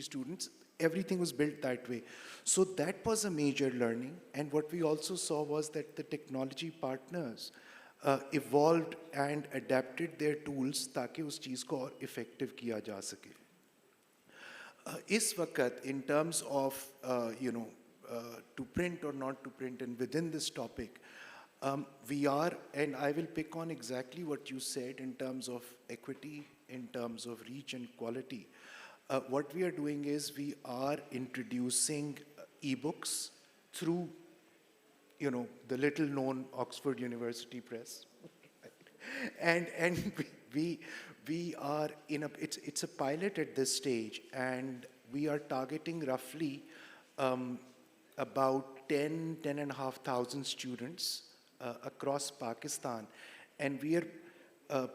Students, everything was built that way. So that was a major learning. And what we also saw was that the technology partners evolved and adapted their tools ताकि उस चीज़ को और effective किया जा सके. इस वक्त, in terms of, to print or not to print, and within this topic, we are, and I will pick on exactly what you said in terms of equity, in terms of reach and quality. What we are doing is we are introducing ebooks through, the little known Oxford University Press. and we are in it's a pilot at this stage, and we are targeting roughly about 10,500 students across Pakistan. And we are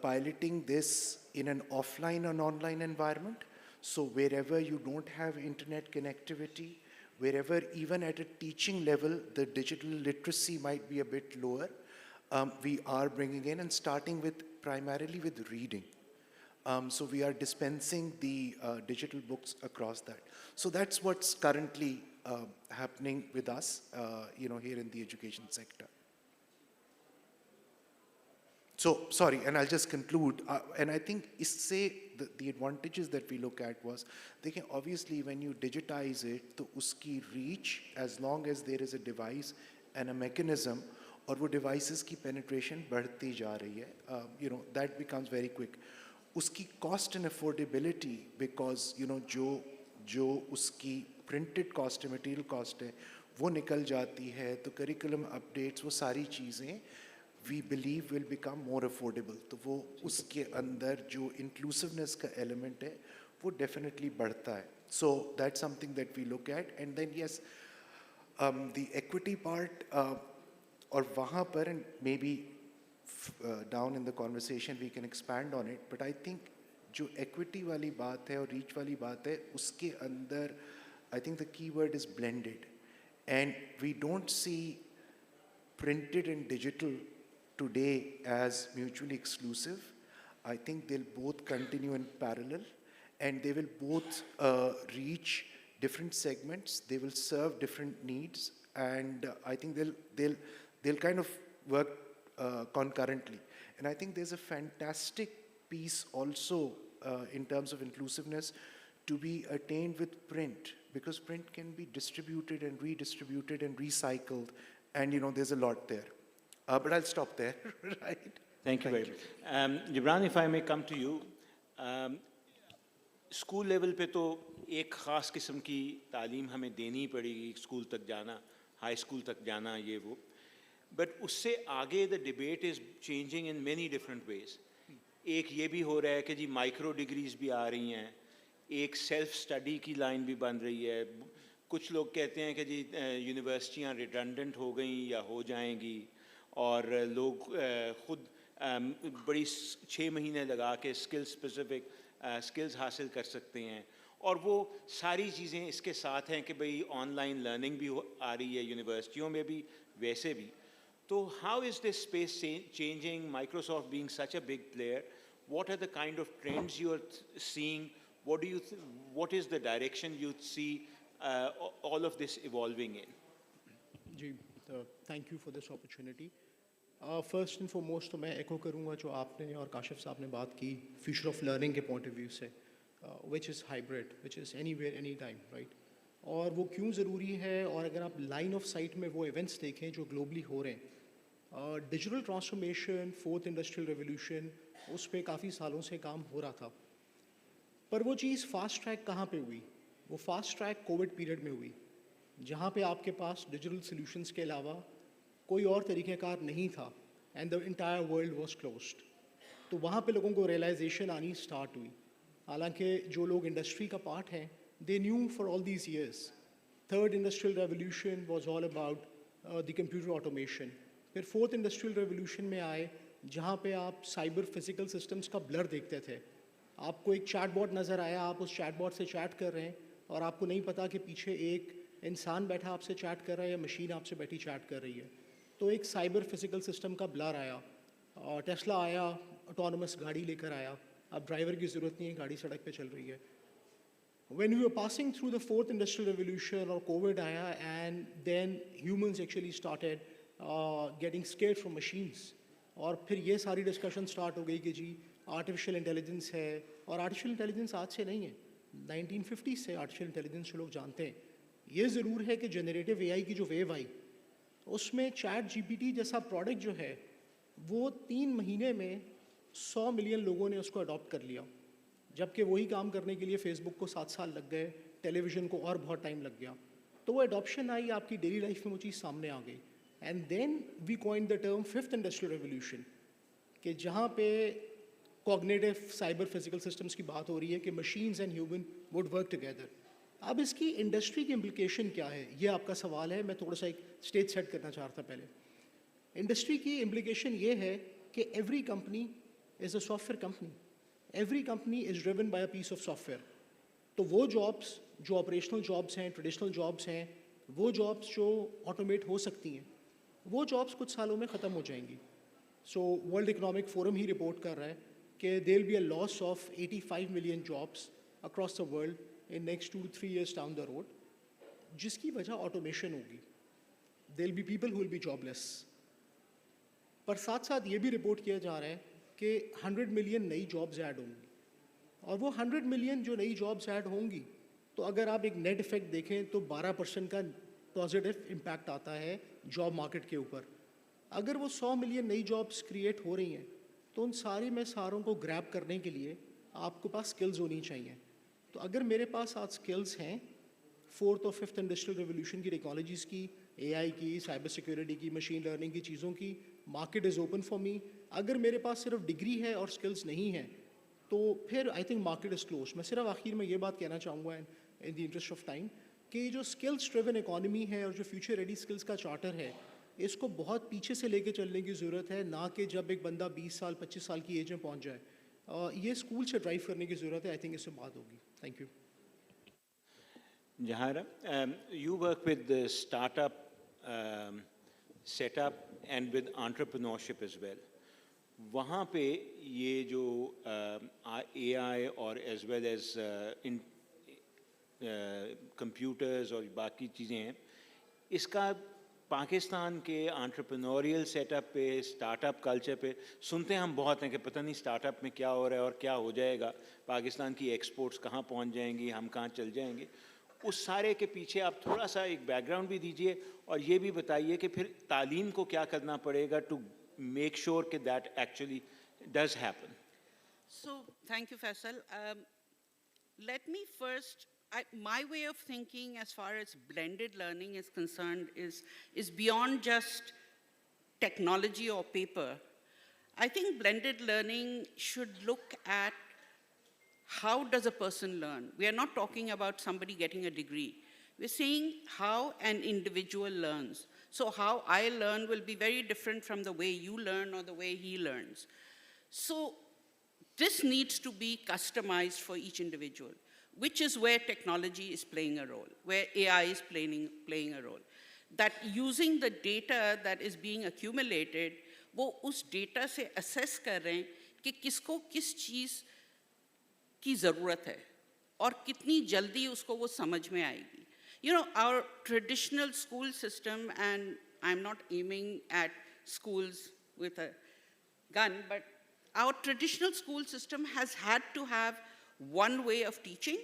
piloting this in an offline and online environment. So wherever you don't have internet connectivity, wherever even at a teaching level, the digital literacy might be a bit lower, we are bringing in and starting with primarily with reading. So we are dispensing the digital books across that. So that's what's currently happening with us, here in the education sector. So, sorry, and I'll just conclude. And I think the advantages that we look at was, obviously when you digitize it, to uski reach, as long as there is a device and a mechanism, or wo devices ki penetration बढ़ती जा रही है, that becomes very quick. Uski cost and affordability, because, जो uski printed cost है, material cost है, वो निकल जाती है, तो curriculum updates, वो सारी चीज़ें, we believe will become more affordable. तो वो उसके अंदर जो inclusiveness का element है, वो definitely बढ़ता है. So that's something that we look at. And then yes, the equity part, और वहाँ पर, and maybe down in the conversation we can expand on it, but I think जो equity वाली बात है और reach वाली बात है, उसके अंदर I think the key word is blended. And we don't see printed and digital today as mutually exclusive. I think they'll both continue in parallel, and they will both reach different segments. They will serve different needs, and I think they'll kind of work concurrently. And I think there's a fantastic piece also in terms of inclusiveness to be attained with print, because print can be distributed and redistributed and recycled, and there's a lot there. But I'll stop there, right? Thank you very much. Jibran, if I may come to you, school level पे तो एक ख़ास किस्म की तालीम हमें देनी ही पड़ेगी, स्कूल तक जाना, हाई स्कूल तक जाना, ये वो. But उससे आगे the debate is changing in many different ways. एक ये भी हो रहा है कि जी माइक्रो डिग्रीज भी आ रही हैं, एक सेल्फ स्टडी की लाइन भी बन रही है. कुछ लोग कहते हैं कि जी यूनिवर्सिटियाँ रिडंडेंट हो गई या हो जाएंगी, और लोग खुद बड़ी 6 महीने लगा के स्किल्स हासिल कर सकते हैं. और वो सारी चीज़ें इसके साथ हैं कि भाई ऑनलाइन लर्निंग भी आ रही है यूनिवर्सिटियों में भी, वैसे भी. तो how is this space changing, Microsoft being such a big player, what are the kind of trends you are seeing? What is the direction you see all of this evolving in? जी, thank you for this opportunity. First and foremost तो मैं echo करूँगा जो आपने और काशिफ साहब ने बात की future of learning के point of view से, which is hybrid, which is anywhere, anytime, right? और वो क्यों ज़रूरी है, और अगर आप line of sight में वो events देखें जो globally हो रहे हैं, digital transformation, fourth industrial revolution, उस पे काफ़ी सालों से काम हो रहा था. पर वो चीज़ fast track कहाँ पे हुई? वो fast track COVID period में हुई, जहाँ पे आपके पास digital solutions के अलावा कोई और तरीक़ेकार नहीं था, and the entire world was closed. तो वहाँ पे लोगों को realization आनी start हुई. हालांकि जो लोग industry का part हैं, they knew for all these years. Third industrial revolution was all about the computer automation. फिर fourth industrial revolution में आए जहाँ पे आप साइबर फिजिकल सिस्टम्स का ब्लर देखते थे। आपको एक चैटबॉट नज़र आया, आप उस चैटबॉट से चैट कर रहे हैं और आपको नहीं पता कि पीछे एक इंसान बैठा आपसे चैट कर रहा है या मशीन आपसे बैठी चैट कर रही है। तो एक साइबर फिजिकल सिस्टम का ब्लर आया। टेस्ला आया, ऑटोनमस गाड़ी लेकर आया, अब ड्राइवर की ज़रूरत नहीं है, गाड़ी सड़क पे चल रही है। When we were passing through the fourth industrial revolution or COVID आया, and then humans actually started getting scared from machines, और फिर ये सारी डिस्कशन स्टार्ट हो गई कि जी आर्टिफिशियल इंटेलिजेंस है, और आर्टिफिशियल इंटेलिजेंस आज से नहीं है, 1950 से आर्टिफिशियल इंटेलिजेंस जो लोग जानते हैं। ये ज़रूर है कि जनरेटिव एआई की जो वेव आई, उसमें चैट जीपीटी जैसा प्रोडक्ट जो है वो 3 महीने में 100 मिलियन लोगों ने उसको अडॉप्ट कर लिया, जबकि वही काम करने के लिए फेसबुक को 7 साल लग गए, टेलीविज़न को और बहुत टाइम लग गया। तो वो अडॉप्शन आई, आपकी डेली लाइफ में वो चीज़ सामने आ गई। And then we coined the term fifth industrial revolution, कि जहाँ पे कॉग्निटिव साइबर फिजिकल सिस्टम्स की बात हो रही है कि machines and human would work together. अब इसकी इंडस्ट्री की इम्प्लीकेशन क्या है, ये आपका सवाल है। मैं थोड़ा सा एक स्टेज सेट करना चाहता पहले। इंडस्ट्री की इम्प्लीकेशन ये है कि every company is a software company, every company is driven by a piece of software. तो वो जॉब्स जो ऑपरेशनल जॉब्स हैं, ट्रेडिशनल जॉब्स हैं, वो जॉब्स जो ऑटोमेट हो सकती हैं, वो जॉब्स कुछ सालों में ख़त्म हो जाएंगी। सो वर्ल्ड इकोनॉमिक फोरम ही रिपोर्ट कर रहा है कि there will be a loss of 85 million jobs across the world in next 2 to 3 years down the road, जिसकी वजह ऑटोमेशन होगी। There will be people who will be jobless. पर साथ साथ ये भी रिपोर्ट किया जा रहा है कि 100 मिलियन नई जॉब्स ऐड होंगी, और वो 100 मिलियन जो नई जॉब्स ऐड होंगी, तो अगर आप एक नेट इफेक्ट देखें तो 12% का पॉजिटिव इम्पैक्ट आता है जॉब मार्केट के ऊपर। अगर वो 100 मिलियन नई जॉब्स क्रिएट हो रही हैं, तो उन सारी में सारों को ग्रैब करने के लिए आपके पास स्किल्स होनी चाहिए। तो अगर मेरे पास आज स्किल्स हैं फोर्थ और फिफ्थ इंडस्ट्रियल रेवोल्यूशन की टेक्नोलॉजीज़ की, एआई की, साइबर सिक्योरिटी की, मशीन लर्निंग की चीज़ों की, market is open for me. अगर मेरे पास सिर्फ डिग्री है और स्किल्स नहीं है, तो फिर I think market is close. मैं सिर्फ आखिर में ये बात कहना चाहूँगा in the interest of time कि जो स्किल्स ड्रिवन इकॉनमी है और जो फ्यूचर रेडी स्किल्स का चार्टर है, इसको बहुत पीछे से लेके चलने की ज़रूरत है, ना कि जब एक बंदा 20 साल 25 साल की एज में पहुँच जाए। ये स्कूल से ड्राइव करने की ज़रूरत है। आई थिंक इससे बात होगी। Thank you. Jahara, you work with the startup setup and with entrepreneurship as well. वहाँ पे ये जो AI और as well as computers और बाकी चीज़ें हैं, इसका पाकिस्तान के एंटरप्रेन्योरियल सेटअप पे, स्टार्टअप कल्चर पे सुनते हम बहुत हैं कि पता नहीं स्टार्टअप में क्या हो रहा है और क्या हो जाएगा, पाकिस्तान की एक्सपोर्ट्स कहाँ पहुँच जाएंगी, हम कहाँ चल जाएंगे। उस सारे के पीछे आप थोड़ा सा एक बैकग्राउंड भी दीजिए और ये भी बताइए कि फिर तालीम को क्या करना पड़ेगा टू मेक श्योर कि that actually does happen. So, thank you, Faisal. Let me first, my way of thinking as far as blended learning is concerned is beyond just technology or paper. I think blended learning should look at how does a person learn. We are not talking about somebody getting a degree. We're saying how an individual learns. So how I learn will be very different from the way you learn or the way he learns. So this needs to be customized for each individual, which is where technology is playing a role, where AI is playing a role. That using the data that is being accumulated, वो उस data से assess कर रहे हैं कि किसको किस चीज़ की ज़रूरत है और कितनी जल्दी उसको वो समझ में आएगी. You know, our traditional school system, and I'm not aiming at schools with a gun, but our traditional school system has had to have one way of teaching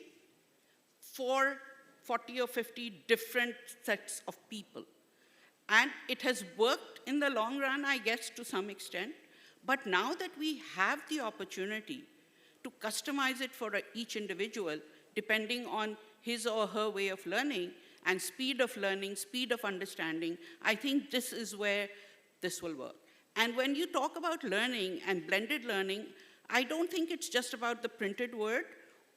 for 40 or 50 different sets of people. And it has worked in the long run, I guess, to some extent. But now that we have the opportunity to customize it for each individual, depending on his or her way of learning and speed of learning, speed of understanding, I think this is where this will work. And when you talk about learning and blended learning, I don't think it's just about the printed word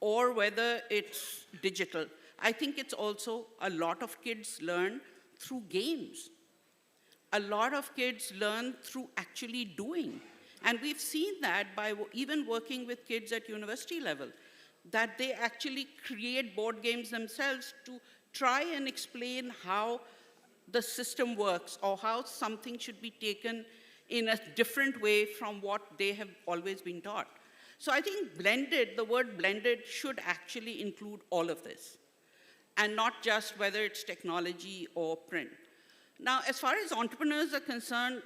or whether it's digital. I think it's also a lot of kids learn through games. A lot of kids learn through actually doing. And we've seen that by even working with kids at university level, that they actually create board games themselves to try and explain how the system works or how something should be taken in a different way from what they have always been taught. So I think blended, the word blended should actually include all of this, and not just whether it's technology or print. Now, as far as entrepreneurs are concerned,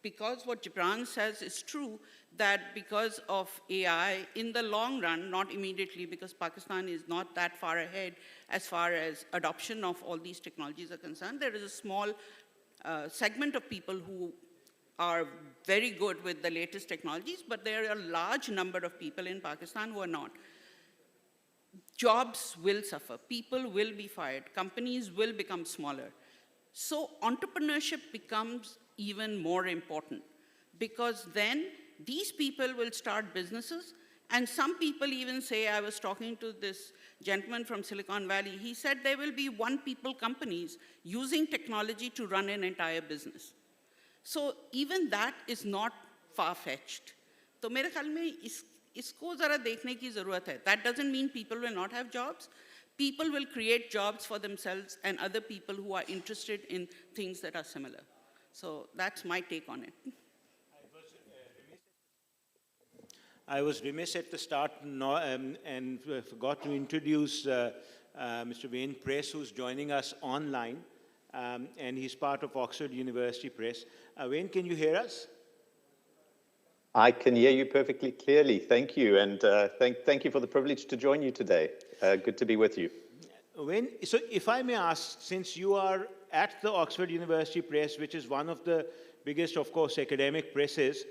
because what Jibran says is true, that because of AI, in the long run, not immediately, because Pakistan is not that far ahead as far as adoption of all these technologies are concerned, there is a small segment of people who are very good with the latest technologies, but there are a large number of people in Pakistan who are not. Jobs will suffer, people will be fired, companies will become smaller. So entrepreneurship becomes even more important, because then these people will start businesses, and some people even say, I was talking to this gentleman from Silicon Valley, he said there will be one-people companies using technology to run an entire business. So even that is not far-fetched. तो मेरे ख्याल में इसको ज़रा देखने की ज़रूरत है. That doesn't mean people will not have jobs. People will create jobs for themselves and other people who are interested in things that are similar. So that's my take on it. I was remiss at the start and forgot to introduce Mr. Wayne Press, who's joining us online, and he's part of Oxford University Press. Wayne, can you hear us? I can hear you perfectly clearly. Thank you, and thank you for the privilege to join you today. Good to be with you. Wayne, so if I may ask, since you are at the Oxford University Press, which is one of the biggest, of course, academic presses,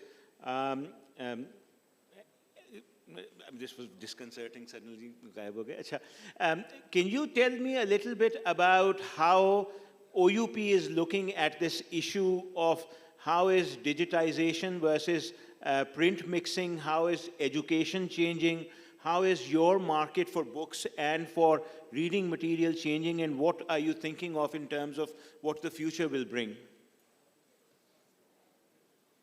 this was disconcerting suddenly. Can you tell me a little bit about how OUP is looking at this issue of how is digitization versus print mixing, how is education changing, how is your market for books and for reading material changing, and what are you thinking of in terms of what the future will bring?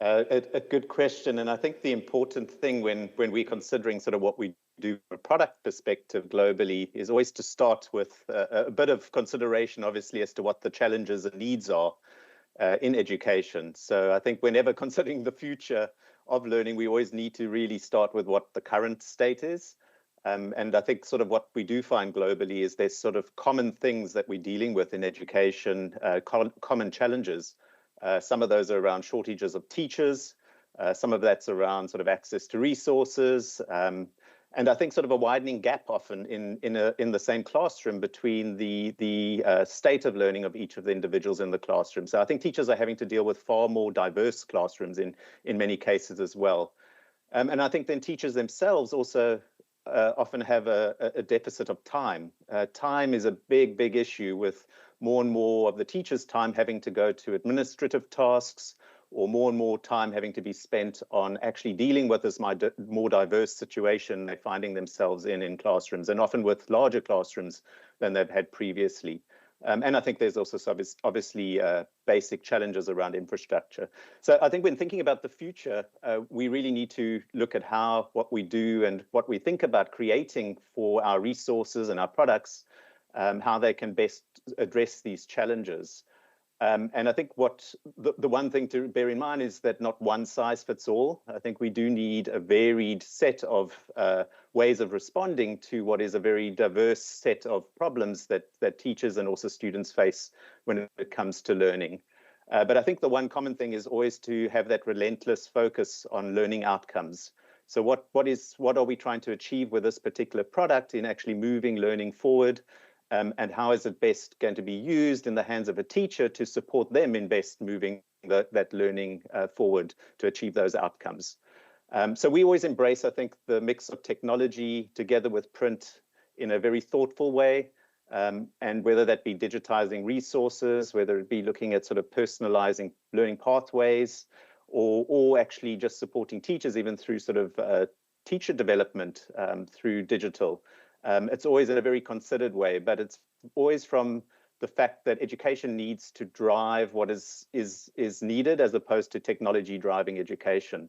A good question, and I think the important thing when we're considering sort of what we do from a product perspective globally is always to start with a bit of consideration, obviously, as to what the challenges and needs are in education. So I think whenever considering the future of learning, we always need to really start with what the current state is. And I think sort of what we do find globally is there's sort of common things that we're dealing with in education, common challenges. Some of those are around shortages of teachers. Some of that's around sort of access to resources. And I think sort of a widening gap often in the same classroom between the state of learning of each of the individuals in the classroom. So I think teachers are having to deal with far more diverse classrooms in many cases as well. And I think then teachers themselves also often have a deficit of time. Time is a big issue, with more and more of the teachers' time having to go to administrative tasks, or more and more time having to be spent on actually dealing with this more diverse situation they're finding themselves in classrooms, and often with larger classrooms than they've had previously. And I think there's also obviously basic challenges around infrastructure. So I think when thinking about the future, we really need to look at how what we do and what we think about creating for our resources and our products, how they can best address these challenges. And I think what the one thing to bear in mind is that not one size fits all. I think we do need a varied set of ways of responding to what is a very diverse set of problems that teachers and also students face when it comes to learning. But I think the one common thing is always to have that relentless focus on learning outcomes. So what are we trying to achieve with this particular product in actually moving learning forward? And how is it best going to be used in the hands of a teacher to support them in best moving that learning forward to achieve those outcomes? So we always embrace, I think, the mix of technology together with print in a very thoughtful way, and whether that be digitizing resources, whether it be looking at sort of personalizing learning pathways, or actually just supporting teachers even through sort of teacher development through digital. It's always in a very considered way, but it's always from the fact that education needs to drive what is needed, as opposed to technology driving education.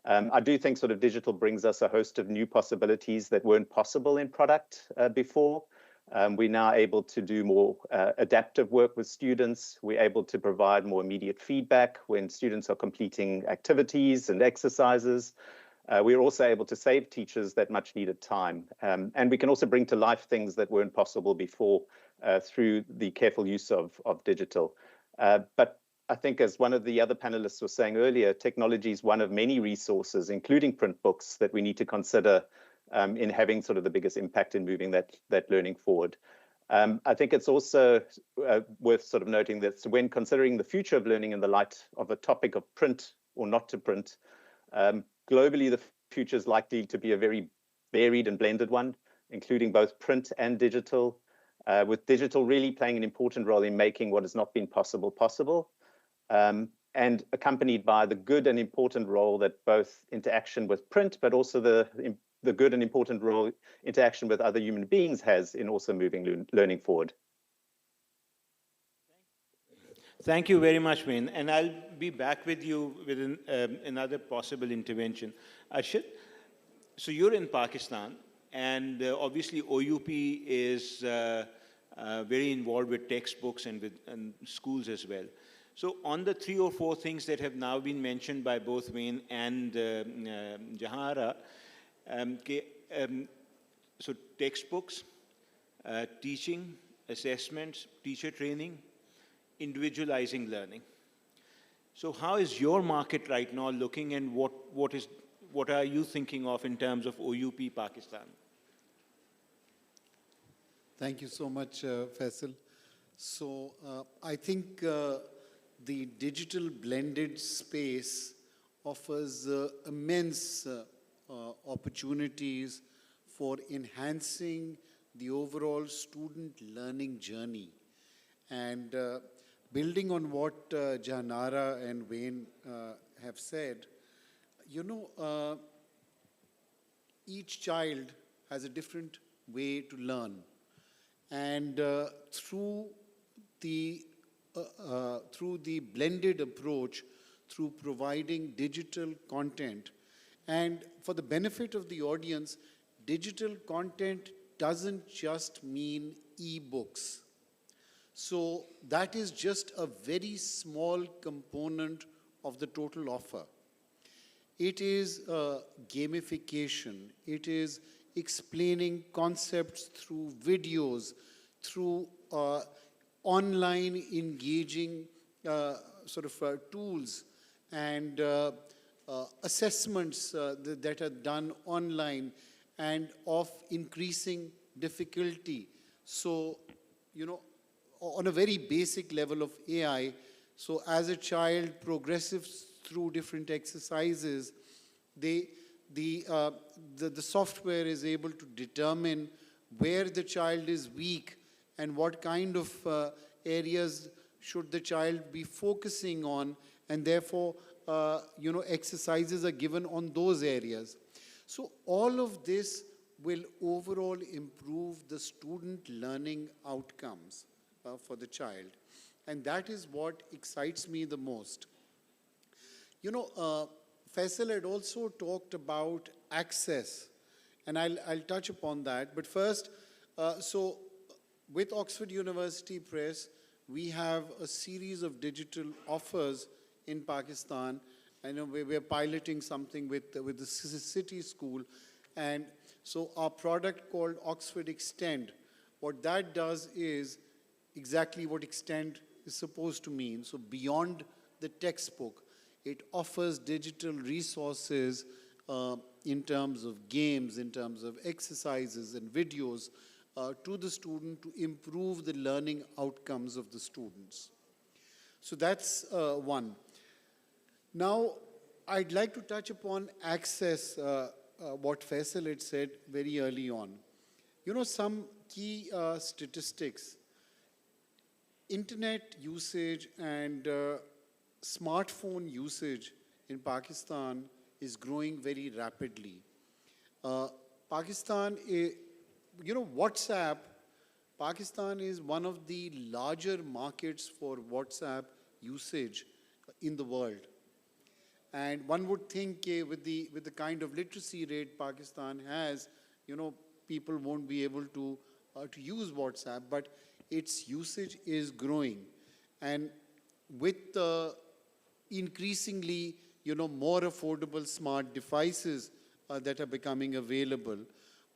I do think sort of digital brings us a host of new possibilities that weren't possible in product before. We're now able to do more adaptive work with students. We're able to provide more immediate feedback when students are completing activities and exercises. We're also able to save teachers that much needed time. And we can also bring to life things that weren't possible before through the careful use of digital. But I think, as one of the other panelists was saying earlier, technology is one of many resources, including print books, that we need to consider in having sort of the biggest impact in moving that learning forward. I think it's also worth sort of noting that when considering the future of learning in the light of a topic of print or not to print, globally, the future is likely to be a very varied and blended one, including both print and digital, with digital really playing an important role in making what has not been possible possible. And accompanied by the good and important role that both interaction with print, but also the good and important role interaction with other human beings has in also moving learning forward. Thank you very much, Wayne. And I'll be back with you with another possible intervention. Arshad, so you're in Pakistan, and obviously OUP is very involved with textbooks and with schools as well. So on the 3 or 4 things that have now been mentioned by both Wayne and Jehan, so textbooks, teaching, assessments, teacher training, individualizing learning. So how is your market right now looking, and what are you thinking of in terms of OUP Pakistan? Thank you so much, Faisal. So I think the digital blended space offers immense opportunities for enhancing the overall student learning journey. And building on what Jahanara and Wayne have said, you know, each child has a different way to learn. And through the blended approach, through providing digital content, and for the benefit of the audience, digital content doesn't just mean e-books. So that is just a very small component of the total offer. It is gamification. It is explaining concepts through videos, through online engaging tools and assessments that are done online and of increasing difficulty. So, you know, on a very basic level of AI, so as a child progresses through different exercises, the software is able to determine where the child is weak and what kind of areas should the child be focusing on, and therefore, you know, exercises are given on those areas. So all of this will overall improve the student learning outcomes for the child. And that is what excites me the most. You know, Faisal had also talked about access, and I'll touch upon that. But first, so with Oxford University Press, we have a series of digital offers in Pakistan. I know we're piloting something with the City School. And so our product called Oxford Extend, what that does is exactly what Extend is supposed to mean. So beyond the textbook, it offers digital resources in terms of games, in terms of exercises and videos to the student to improve the learning outcomes of the students. So that's one. Now, I'd like to touch upon access, what Faisal had said very early on. You know, some key statistics. Internet usage and smartphone usage in Pakistan is growing very rapidly. Pakistan, you know, WhatsApp, Pakistan is one of the larger markets for WhatsApp usage in the world. And one would think with the kind of literacy rate Pakistan has, you know, people won't be able to use WhatsApp, but its usage is growing. And with increasingly, you know, more affordable smart devices that are becoming available,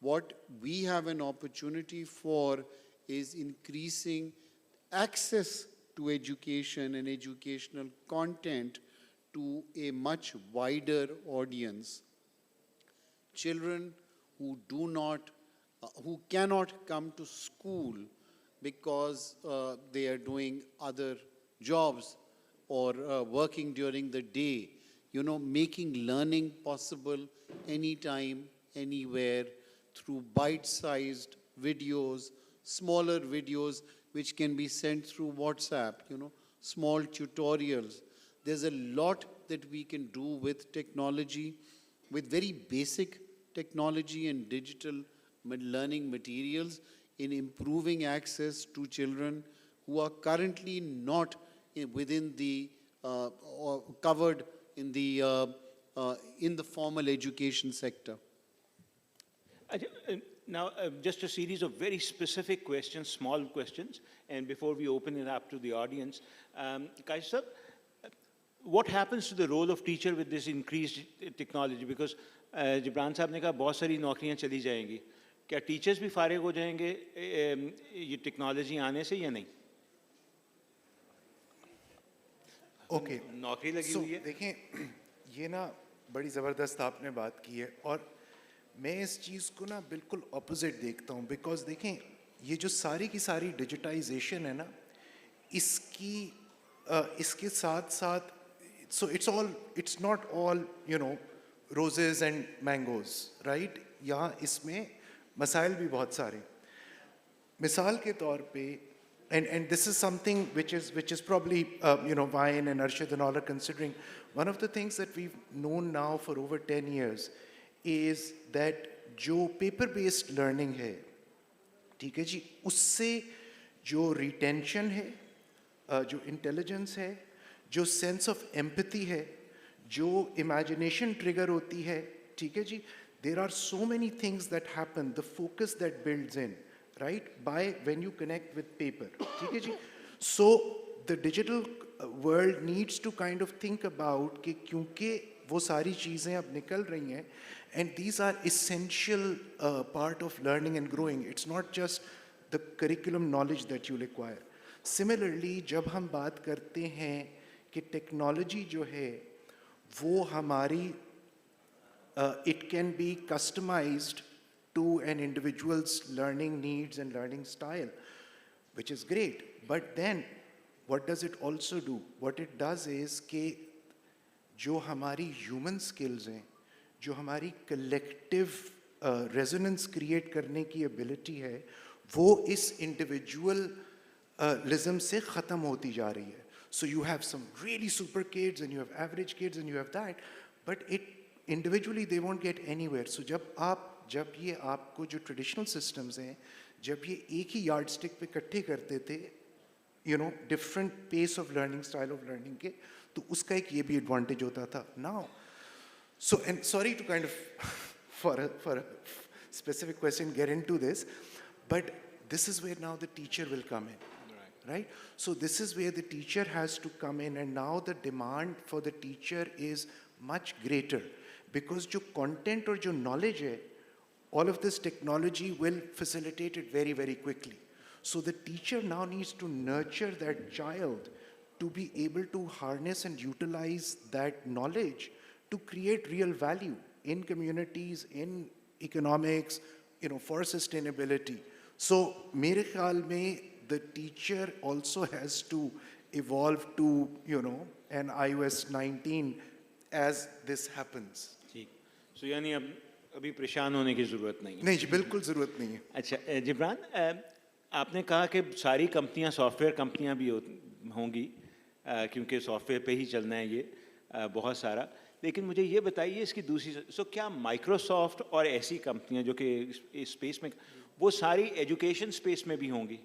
what we have an opportunity for is increasing access to education and educational content to a much wider audience. Children who do not, who cannot come to school because they are doing other jobs or working during the day, you know, making learning possible anytime, anywhere, through bite-sized videos, smaller videos which can be sent through WhatsApp, you know, small tutorials. There's a lot that we can do with technology, with very basic technology and digital learning materials in improving access to children who are currently not within the, or covered in the formal education sector. Now, just a series of very specific questions, small questions, and before we open it up to the audience. Kashif, what happens to the role of teacher with this increased technology? Because Jibran साहब ने कहा बहुत सारी नौकरियां चली जाएंगी. क्या teachers भी फारिग हो जाएंगे ये technology आने से या नहीं? ओके नौकरी लगी हुई है. देखें, ये ना बड़ी ज़बरदस्त आपने बात की है और मैं इस चीज़ को ना बिल्कुल ऑपोजिट देखता हूँ. बिकॉज देखें, ये जो सारी की सारी डिजिटाइजेशन है ना, इसके साथ साथ, so it's not all, you know, roses and mangoes, right? यहाँ इसमें मसाइल भी बहुत सारे. मिसाल के तौर पे, and this is something which is probably you know, Vine and Arshad and all are considering. One of the things that we've known now for over 10 years is that जो paper based learning है, ठीक है जी, उससे जो retention है, जो intelligence है, जो sense of empathy है, जो imagination trigger होती है, ठीक है जी, there are so many things that happen, the focus that builds in, right, by when you connect with paper, ठीक है जी. So the digital world needs to kind of think about कि क्योंकि वो सारी चीज़ें अब निकल रही हैं, and these are essential part of learning and growing. It's not just the curriculum knowledge that you'll acquire. Similarly, जब हम बात करते हैं कि technology जो है वो हमारी it can be customized to an individual's learning needs and learning style, which is great. But then, what does it also do? What it does is कि जो हमारी human skills हैं, जो हमारी collective resonance create करने की ability है, वो इस individualism से ख़त्म होती जा रही है. So you have some really super kids and you have average kids and you have that, but it individually they won't get anywhere. So जब ये आपको जो traditional systems हैं, जब ये एक ही yardstick पे इकट्ठे करते थे, you know, different pace of learning, style of learning के, तो उसका एक ये भी advantage होता था. Now, so, and sorry to kind of for a specific question get into this, but this is where now the teacher will come in. Right? So this is where the teacher has to come in, and now the demand for the teacher is much greater because जो content or जो knowledge है, all of this technology will facilitate it very, very quickly. So the teacher now needs to nurture that child to be able to harness and utilize that knowledge to create real value in communities, in economics, you know, for sustainability. So मेरे ख्याल में the teacher also has to evolve to, you know, an iOS 19 as this happens. ठीक. So यानी अभी परेशान होने की ज़रूरत नहीं है. नहीं जी, बिल्कुल ज़रूरत नहीं है. अच्छा, जिब्रान, आपने कहा कि सारी कंपनियां सॉफ्टवेयर कंपनियां भी होंगी क्योंकि सॉफ्टवेयर पे ही चलना है ये बहुत सारा. लेकिन मुझे ये बताइए इसकी दूसरी, सो क्या माइक्रोसॉफ्ट और ऐसी कंपनियां जो कि इस स्पेस में, वो सारी एजुकेशन स्पेस में भी होंगी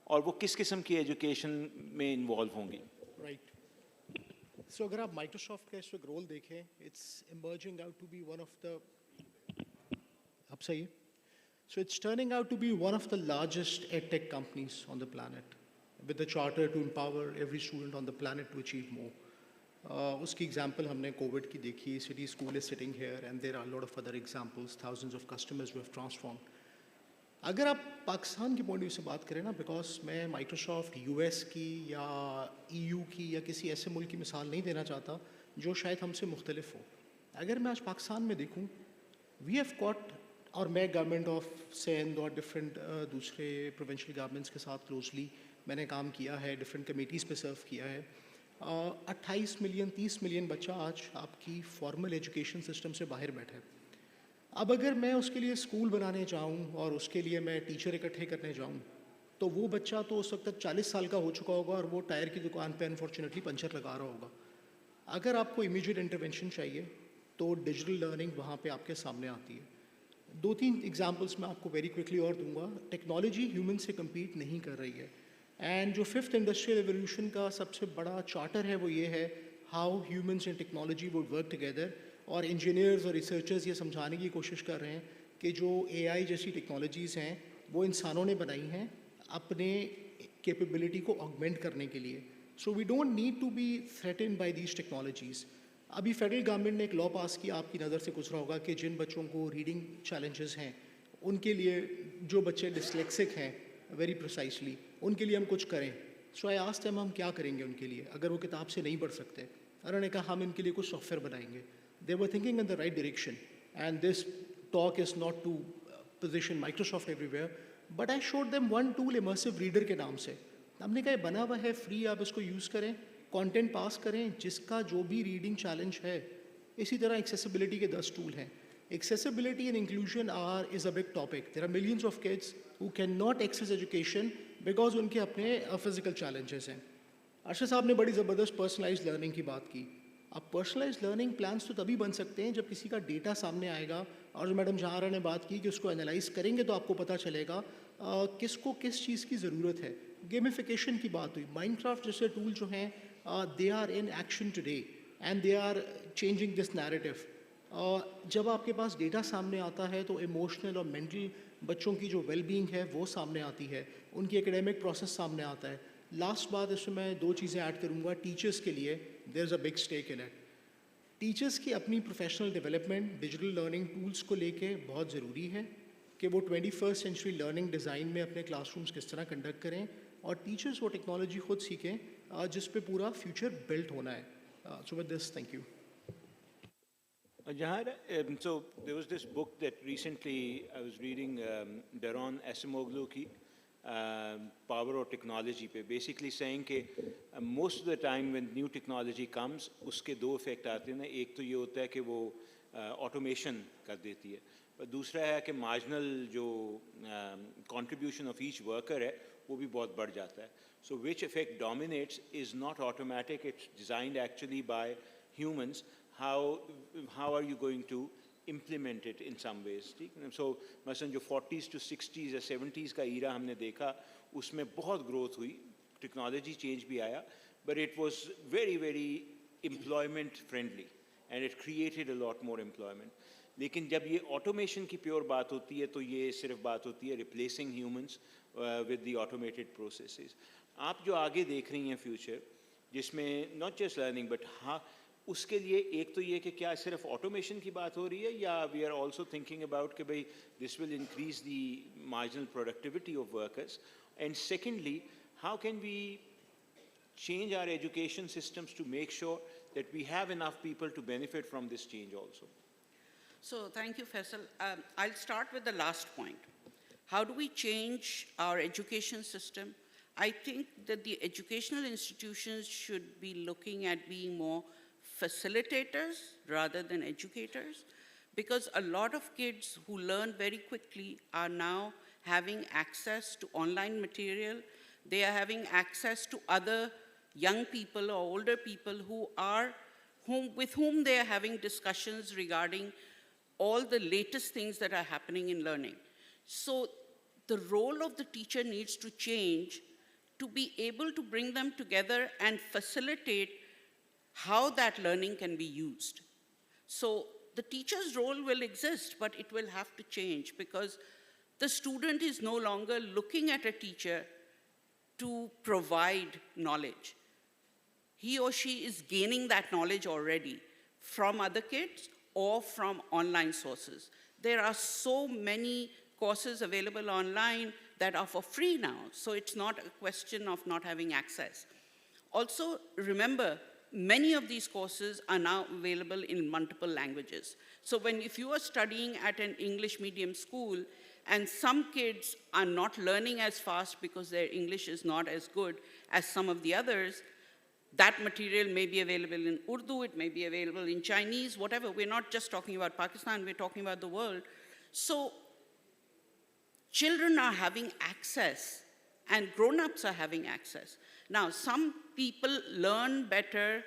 और वो किस किस्म की एजुकेशन में इन्वॉल्व होंगी? Right. So अगर आप Microsoft का इस वक्त रोल देखें, it's emerging out to be one of the, अब सही है? So it's turning out to be one of the largest edtech companies on the planet, with the charter to empower every student on the planet to achieve more. उसकी example हमने COVID की देखी, City School is sitting here, and there are a lot of other examples, thousands of customers who have transformed. अगर आप पाकिस्तान के point of view से बात करें ना, बिकॉज मैं माइक्रोसॉफ्ट यूएस की या ईयू की या किसी ऐसे मुल्क की मिसाल नहीं देना चाहता जो शायद हमसे मुख्तलिफ हो. अगर मैं आज पाकिस्तान में देखूं, वी हैव गॉट, और मैं गवर्नमेंट ऑफ सिंध और डिफरेंट दूसरे प्रोविंशियल गवर्नमेंट्स के साथ क्लोजली मैंने काम किया है, डिफरेंट कमेटीज़ पे सर्व किया है. 28 मिलियन 30 मिलियन बच्चा आज आपकी फॉर्मल एजुकेशन सिस्टम से बाहर बैठा है. अब अगर मैं उसके लिए स्कूल बनाने जाऊं और उसके लिए मैं टीचर इकट्ठे करने जाऊं, तो वो बच्चा तो उस वक्त तक 40 साल का हो चुका होगा और वो टायर की दुकान पे अनफॉर्चुनेटली पंचर लगा रहा होगा. अगर आपको इमीडिएट इंटरवेंशन चाहिए तो डिजिटल लर्निंग वहाँ पे आपके सामने आती है. 2-3 एग्जांपल्स मैं आपको वेरी क्विकली और दूंगा. टेक्नोलॉजी ह्यूमन से कम्पीट नहीं कर रही है, एंड जो 5th इंडस्ट्रियल रेवोल्यूशन का सबसे बड़ा चार्टर है वो ये है, how humans and technology would work together. और इंजीनियर्स और रिसर्चर्स ये समझाने की कोशिश कर रहे हैं कि जो एआई जैसी टेक्नोलॉजीज़ हैं वो इंसानों ने बनाई हैं अपने कैपेबिलिटी को ऑगमेंट करने के लिए. So we don't need to be threaten by these technologies. अभी फेडरल गवर्नमेंट ने एक लॉ पास किया, आपकी नज़र से गुजरा होगा, कि जिन बच्चों को रीडिंग चैलेंजेस हैं उनके लिए, जो बच्चे डिसलेक्सिक हैं वेरी प्रिसाइसली, उनके लिए हम कुछ करें. सो आई आस्क्ड देम, हम क्या करेंगे उनके लिए अगर वो किताब से नहीं पढ़ सकते. उन्होंने कहा हम इनके लिए कुछ सॉफ्टवेयर बनाएंगे. They were thinking in the right direction, and this talk is not to position Microsoft everywhere, but I showed them one tool, immersive reader के नाम से. हमने कहा बना हुआ है फ्री, आप इसको यूज़ करें, कंटेंट पास करें जिसका जो भी रीडिंग चैलेंज है. इसी तरह एक्सेसिबिलिटी के 10 टूल हैं. Accessibility and inclusion is a big topic. There are millions of kids who cannot access education because उनके अपने physical challenges हैं. अर्शद साहब ने बड़ी ज़बरदस्त पर्सनलाइज्ड लर्निंग की बात की. अब पर्सनलाइज्ड लर्निंग प्लान्स तो तभी बन सकते हैं जब किसी का डेटा सामने आएगा, और जो मैडम जहां ने बात की कि उसको एनालाइज करेंगे तो आपको पता चलेगा किसको किस चीज़ की ज़रूरत है. गेमिफिकेशन की बात हुई, माइनक्राफ्ट जैसे टूल जो हैं they are in action today and they are changing this narrative. जब आपके पास डेटा सामने आता है तो इमोशनल और मेंटल बच्चों की जो वेलबींग है वो सामने आती है, उनकी एकेडमिक प्रोसेस सामने आता है. लास्ट बात इसमें मैं 2 चीज़ें ऐड करूँगा. टीचर्स के लिए there is a big stake in it. Teachers की अपनी professional development digital learning tools को लेके बहुत ज़रूरी है कि वो 21st सेंचुरी लर्निंग डिज़ाइन में अपने क्लासरूम्स किस तरह कंडक्ट करें, और टीचर्स वो टेक्नोलॉजी खुद सीखें जिस पे पूरा फ्यूचर बिल्ट होना है. So with this, thank you. Jehan, so there was this book that recently I was reading, Daron Acemoglu ki, Power of Technology pe, basically saying कि most of the time when new technology comes, उसके 2 effect आते हैं ना. एक तो ये होता है कि वो automation कर देती है, और दूसरा है कि marginal जो contribution of each worker है वो भी बहुत बढ़ जाता है. So which effect dominates is not automatic, it's designed actually by humans. How are you going to implement it in some ways? ठीक है. So मसलन जो 40s to 60s या 70s का era हमने देखा, उसमें बहुत growth हुई, technology change भी आया, but it was very very employment friendly and it created a lot more employment. लेकिन जब ये automation की pure बात होती है तो ये सिर्फ बात होती है replacing humans with the automated processes. आप जो आगे देख रही हैं future, जिसमें not just learning but हाँ, उसके लिए एक तो ये कि क्या सिर्फ ऑटोमेशन की बात हो रही है, या we are also thinking about कि भाई this will increase the marginal productivity of workers. And secondly, how can we change our education systems to make sure that we have enough people to benefit from this change also? So thank you, Faisal. I'll start with the last point. How do we change our education system? I think that the educational institutions should be looking at being more facilitators rather than educators, because a lot of kids who learn very quickly are now having access to online material. They are having access to other young people or older people with whom they are having discussions regarding all the latest things that are happening in learning. So the role of the teacher needs to change to be able to bring them together and facilitate how that learning can be used. So the teacher's role will exist, but it will have to change because the student is no longer looking at a teacher to provide knowledge. He or she is gaining that knowledge already from other kids or from online sources. There are so many courses available online that are for free now, so it's not a question of not having access. Also, remember, many of these courses are now available in multiple languages. So if you are studying at an English medium school and some kids are not learning as fast because their English is not as good as some of the others, that material may be available in Urdu, it may be available in Chinese, whatever. We're not just talking about Pakistan, we're talking about the world. So children are having access and grown-ups are having access. Now, some people learn better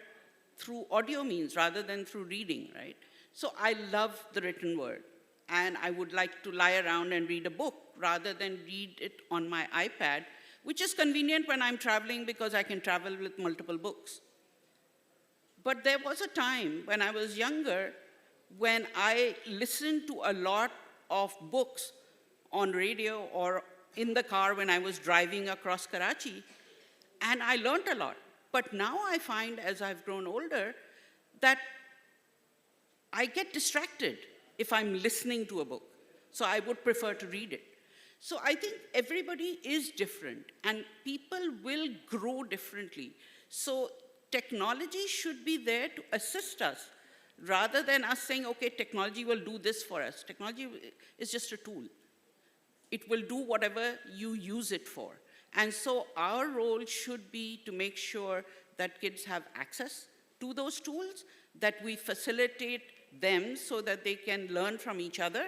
through audio means rather than through reading, right? So I love the written word, and I would like to lie around and read a book rather than read it on my iPad, which is convenient when I'm traveling because I can travel with multiple books. But there was a time when I was younger when I listened to a lot of books on radio or in the car when I was driving across Karachi, and I learned a lot. But now I find, as I've grown older, that I get distracted if I'm listening to a book. So I would prefer to read it. So I think everybody is different, and people will grow differently. So technology should be there to assist us, rather than us saying, okay, technology will do this for us. Technology is just a tool. It will do whatever you use it for. And so our role should be to make sure that kids have access to those tools, that we facilitate them so that they can learn from each other,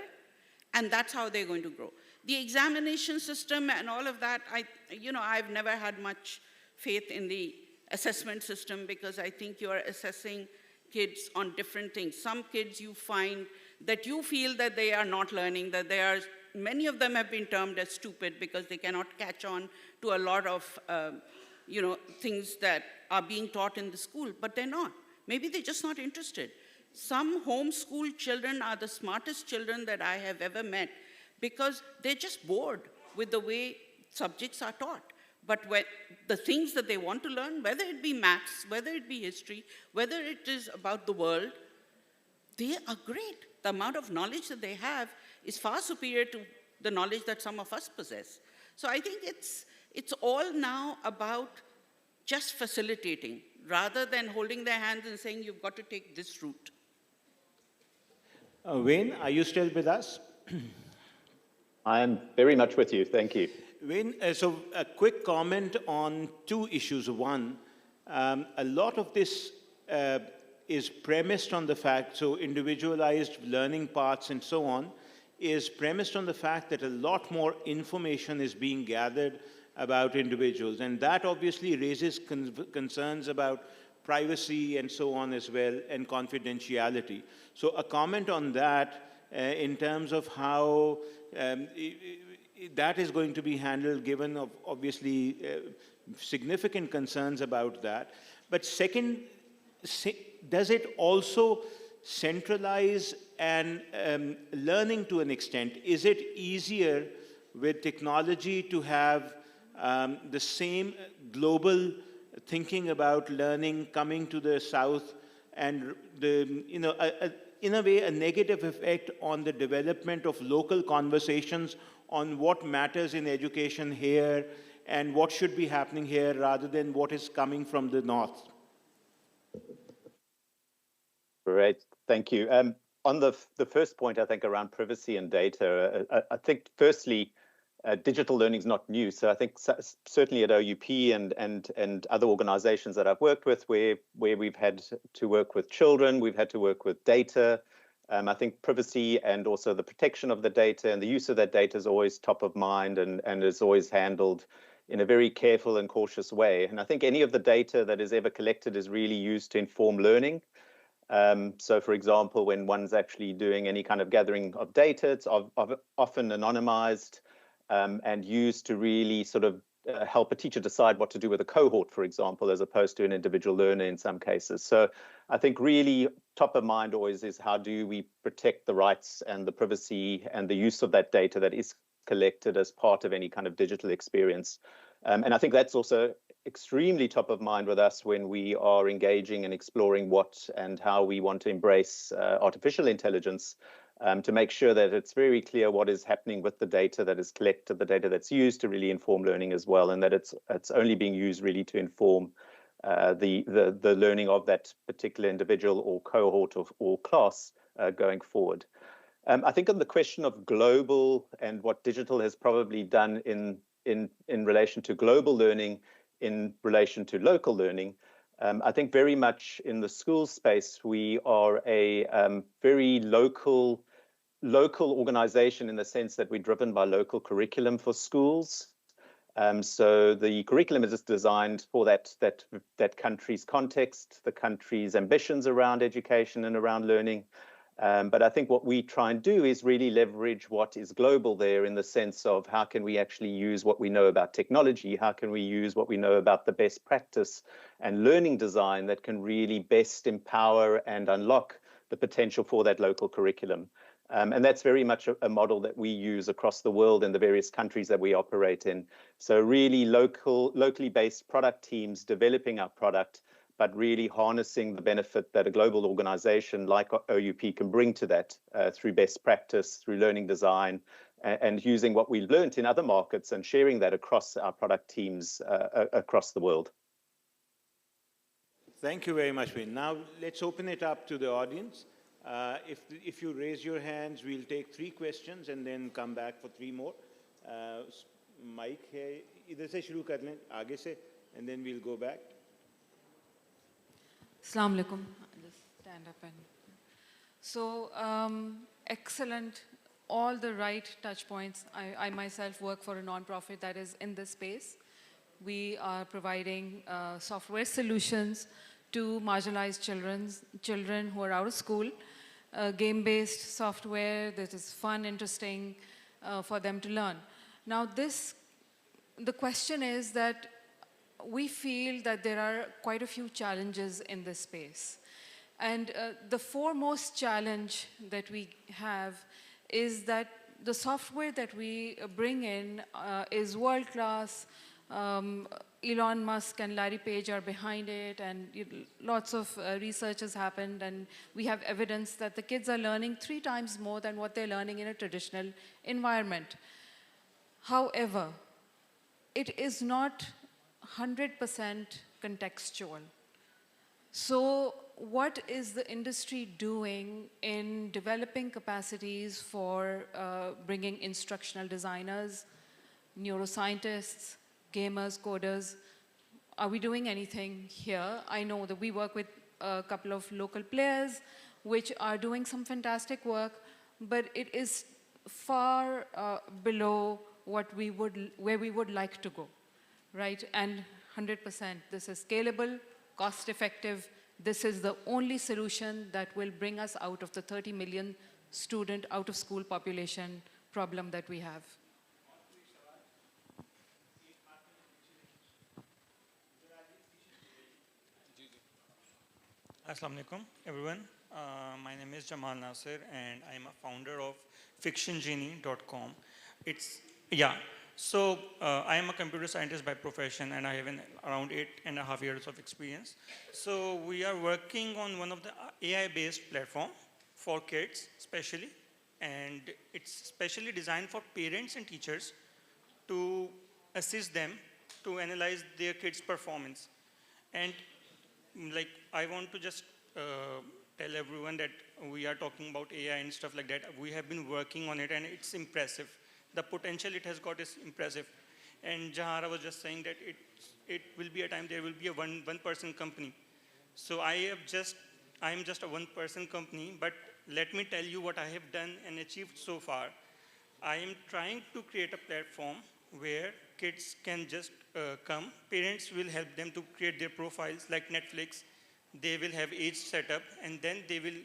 and that's how they're going to grow. The examination system and all of that, I've never had much faith in the assessment system because I think you're assessing kids on different things. Some kids you find that you feel that they are not learning, that many of them have been termed as stupid because they cannot catch on to a lot of things that are being taught in the school, but they're not. Maybe they're just not interested. Some homeschool children are the smartest children that I have ever met because they're just bored with the way subjects are taught. But when the things that they want to learn, whether it be maths, whether it be history, whether it is about the world, they are great. The amount of knowledge that they have is far superior to the knowledge that some of us possess. So I think it's all now about just facilitating rather than holding their hands and saying, you've got to take this route. Wayne, are you still with us? I am very much with you. Thank you. Wayne, so a quick comment on two issues. One, a lot of this is premised on the fact, so individualized learning paths and so on, is premised on the fact that a lot more information is being gathered about individuals. And that obviously raises concerns about privacy and so on as well, and confidentiality. So a comment on that in terms of how that is going to be handled, given obviously significant concerns about that. But second, does it also centralize and learning to an extent? Is it easier with technology to have the same global thinking about learning coming to the South and in a way a negative effect on the development of local conversations on what matters in education here and what should be happening here rather than what is coming from the North? Great, thank you. On the first point, I think around privacy and data, I think firstly, digital learning is not new. So I think certainly at OUP and other organizations that I've worked with where we've had to work with children, we've had to work with data. I think privacy and also the protection of the data and the use of that data is always top of mind and is always handled in a very careful and cautious way. And I think any of the data that is ever collected is really used to inform learning. So, for example, when one's actually doing any kind of gathering of data, it's often anonymized and used to really sort of help a teacher decide what to do with a cohort, for example, as opposed to an individual learner in some cases. So I think really top of mind always is how do we protect the rights and the privacy and the use of that data that is collected as part of any kind of digital experience. And I think that's also extremely top of mind with us when we are engaging and exploring what and how we want to embrace artificial intelligence, to make sure that it's very clear what is happening with the data that is collected, the data that's used to really inform learning as well, and that it's only being used really to inform the learning of that particular individual or cohort or class going forward. I think on the question of global and what digital has probably done in relation to global learning, in relation to local learning, I think very much in the school space, we are a very local organization in the sense that we're driven by local curriculum for schools. So the curriculum is designed for that country's context, the country's ambitions around education and around learning. But I think what we try and do is really leverage what is global there in the sense of how can we actually use what we know about technology, how can we use what we know about the best practice and learning design that can really best empower and unlock the potential for that local curriculum. And that's very much a model that we use across the world in the various countries that we operate in. So really locally based product teams developing our product, but really harnessing the benefit that a global organization like OUP can bring to that through best practice, through learning design, and using what we've learned in other markets and sharing that across our product teams across the world. Thank you very much, Wayne. Now let's open it up to the audience. If you raise your hands, we'll take 3 questions and then come back for 3 more. Mike है, इधर से शुरू कर लें, आगे से, and then we'll go back. Assalamu alaikum. Just stand up and. So, excellent, all the right touch points. I myself work for a non-profit that is in this space. We are providing software solutions to marginalized children who are out of school, game-based software that is fun, interesting for them to learn. Now the question is that we feel that there are quite a few challenges in this space. And the foremost challenge that we have is that the software that we bring in is world-class. Elon Musk and Larry Page are behind it, and lots of research has happened, and we have evidence that the kids are learning 3 times more than what they're learning in a traditional environment. However, it is not 100% contextual. So what is the industry doing in developing capacities for bringing instructional designers, neuroscientists, gamers, coders? Are we doing anything here? I know that we work with a couple of local players which are doing some fantastic work, but it is far below where we would like to go, right? And 100%, this is scalable, cost-effective. This is the only solution that will bring us out of the 30 million student out-of-school population problem that we have. Assalamu alaikum, everyone. My name is Jamal Nasir, and I'm a founder of fictiongenie.com. So I am a computer scientist by profession, and I have around 8.5 years of experience. So we are working on one of the AI-based platform for kids, especially, and it's specially designed for parents and teachers to assist them to analyze their kids' performance. And like, I want to just tell everyone that we are talking about AI and stuff like that. We have been working on it, and it's impressive. The potential it has got is impressive. And Jehan was just saying that it will be a time there will be a one-person company. So I am just a one-person company, but let me tell you what I have done and achieved so far. I am trying to create a platform where kids can just come. Parents will help them to create their profiles like Netflix. They will have age setup, and then they will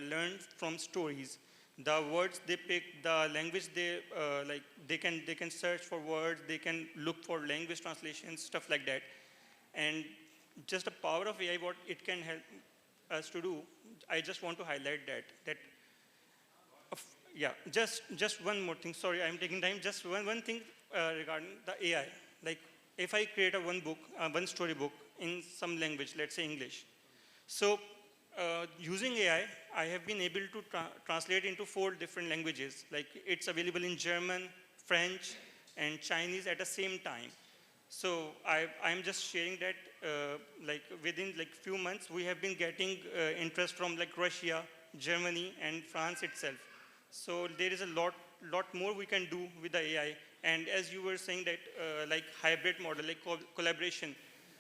learn from stories. The words they pick, the language they like, they can search for words, they can look for language translations, stuff like that. And just the power of AI, what it can help us to do, I just want to highlight that yeah, just one more thing. Sorry, I'm taking time. Just one thing regarding the AI. Like, if I create one book, one storybook in some language, let's say English. So, using AI, I have been able to translate into 4 different languages. Like, it's available in German, French, and Chinese at the same time. So I'm just sharing that like within like few months, we have been getting interest from like Russia, Germany, and France itself. So there is a lot more we can do with the AI. And as you were saying that like hybrid model, like collaboration.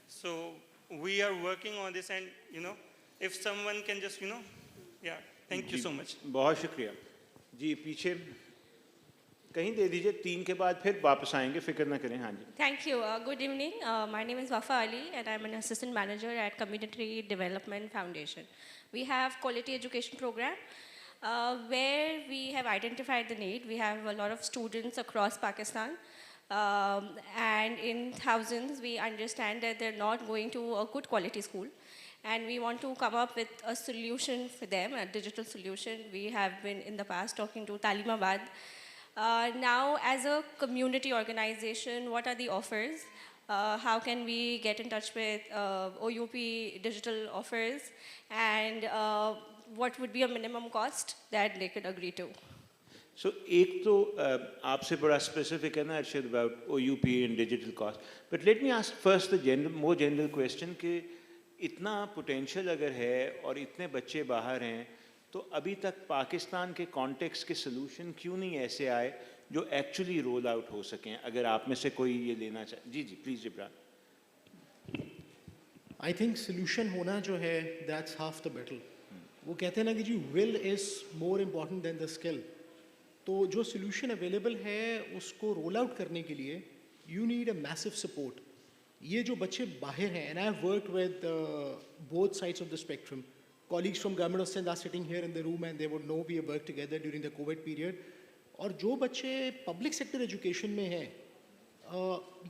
So we are working on this, and if someone can just yeah, thank you so much. बहुत शुक्रिया जी. पीछे कहीं दे दीजिए, 3 के बाद फिर वापस आएंगे, फिक्र ना करें. हाँ जी. Thank you. Good evening. My name is Wafa Ali, and I'm an assistant manager at Community Development Foundation. We have quality education program where we have identified the need. We have a lot of students across Pakistan, and in thousands, we understand that they're not going to a good quality school. And we want to come up with a solution for them, a digital solution. We have been in the past talking to Talimabad. Now, as a community organization, what are the offers? How can we get in touch with OUP digital offers? And what would be a minimum cost that they could agree to? So, एक तो आपसे बड़ा specific है ना Arshad about OUP and digital cost. But let me ask first the more general question कि इतना potential अगर है और इतने बच्चे बाहर हैं, तो अभी तक पाकिस्तान के कॉन्टेक्स्ट के सलूशन क्यों नहीं ऐसे आए जो एक्चुअली रोल आउट हो सकें? अगर आप में से कोई ये लेना चाहे. जी please Jibran. I think solution होना जो है दैट्स हाफ द बैटल. वो कहते हैं ना कि जी will is more important than the skill. तो जो सोल्यूशन अवेलेबल है उसको रोल आउट करने के लिए you need a massive support. ये जो बच्चे बाहर हैं, and I have worked with both sides of the spectrum. Colleagues from government of Sindh are sitting here in the room, and they would know we have worked together during the COVID period. और जो बच्चे public sector education में हैं,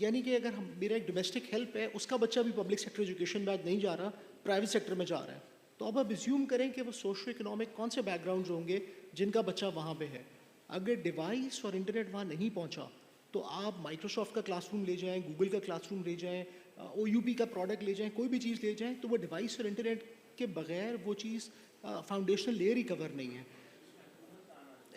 यानी कि अगर मेरा एक डोमेस्टिक हेल्प है, उसका बच्चा भी पब्लिक सेक्टर एजुकेशन में आज नहीं जा रहा, प्राइवेट सेक्टर में जा रहा है, तो अब आप अज्यूम करें कि वो सोशो इकोनॉमिक कौन से बैकग्राउंड होंगे जिनका बच्चा वहाँ पे है. अगर डिवाइस और इंटरनेट वहाँ नहीं पहुँचा, तो आप माइक्रोसॉफ्ट का क्लासरूम ले जाएँ, गूगल का क्लासरूम ले जाएँ, OUP का प्रोडक्ट ले जाएँ, कोई भी चीज़ ले जाएँ, तो वो डिवाइस और इंटरनेट के बगैर वो चीज़ फाउंडेशनल लेयर ही कवर नहीं है.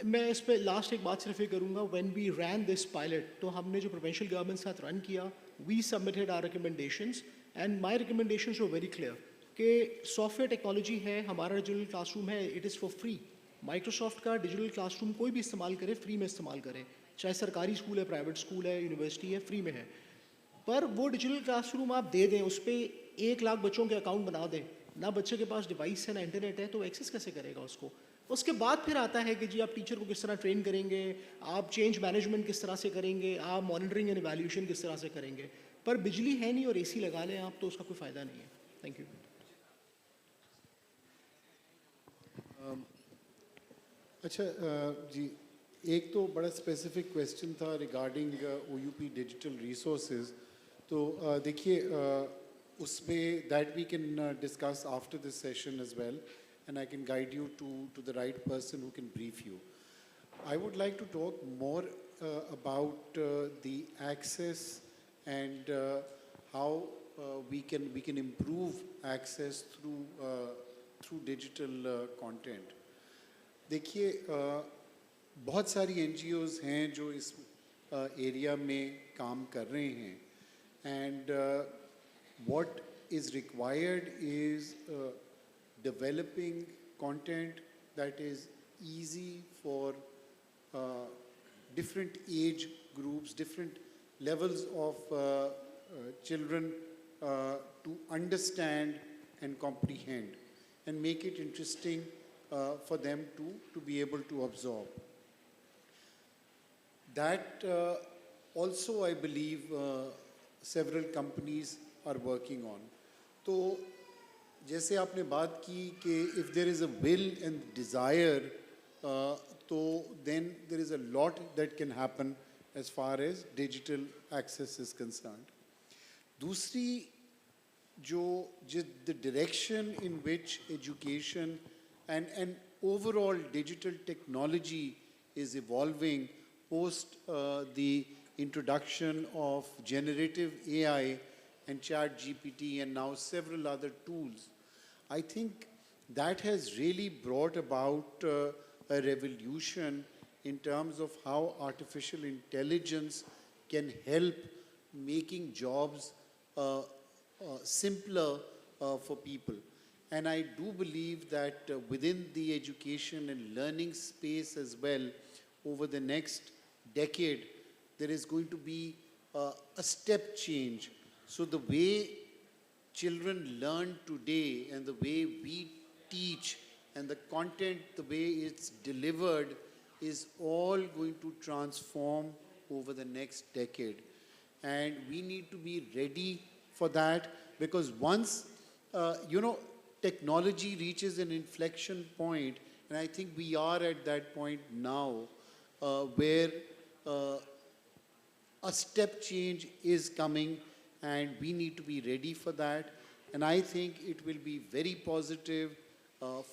मैं इस पे लास्ट एक बात सिर्फ ये करूँगा. When we ran this pilot, तो हमने जो प्रोविंशियल गवर्नमेंट साथ रन किया, we submitted our recommendations, and my recommendations were very clear कि सॉफ्टवेयर टेक्नोलॉजी है, हमारा डिजिटल क्लासरूम है, it is for free. Microsoft का डिजिटल क्लासरूम कोई भी इस्तेमाल करे, फ्री में इस्तेमाल करे, चाहे सरकारी स्कूल है, प्राइवेट स्कूल है, यूनिवर्सिटी है, फ्री में है. पर वो डिजिटल क्लासरूम आप दे दें, उस पर 1 लाख बच्चों के अकाउंट बना दें, ना बच्चे के पास डिवाइस है ना इंटरनेट है, तो एक्सेस कैसे करेगा उसको? उसके बाद फिर आता है कि जी आप टीचर को किस तरह ट्रेन करेंगे, आप चेंज मैनेजमेंट किस तरह से करेंगे, आप मॉनिटरिंग एंड इवैल्यूएशन किस तरह से करेंगे. पर बिजली है नहीं और AC लगा लें आप, तो उसका कोई फ़ायदा नहीं है. Thank you. अच्छा जी, एक तो बड़ा स्पेसिफिक क्वेश्चन था रिगार्डिंग OUP डिजिटल रिसोर्सेज. तो देखिए उसमें that we can discuss after this session as well, and I can guide you to the right person who can brief you. I would like to talk more about the access and how we can improve access through digital content. देखिए बहुत सारी NGOs हैं जो इस area में काम कर रहे हैं, and what is required is developing content that is easy for different age groups, different levels of children to understand and comprehend, and make it interesting for them to be able to absorb. That also I believe several companies are working on. तो जैसे आपने बात की कि if there is a will and desire, So then there is a lot that can happen as far as digital access is concerned. दूसरी the direction in which education and overall digital technology is evolving post the introduction of generative AI and chat GPT and now several other tools, I think that has really brought about a revolution in terms of how artificial intelligence can help making jobs simpler for people. And I do believe that within the education and learning space as well, over the next decade, there is going to be a step change. So the way children learn today and the way we teach and the content, the way it's delivered, is all going to transform over the next decade. And we need to be ready for that, because once, technology reaches an inflection point, and I think we are at that point now, where a step change is coming, and we need to be ready for that. And I think it will be very positive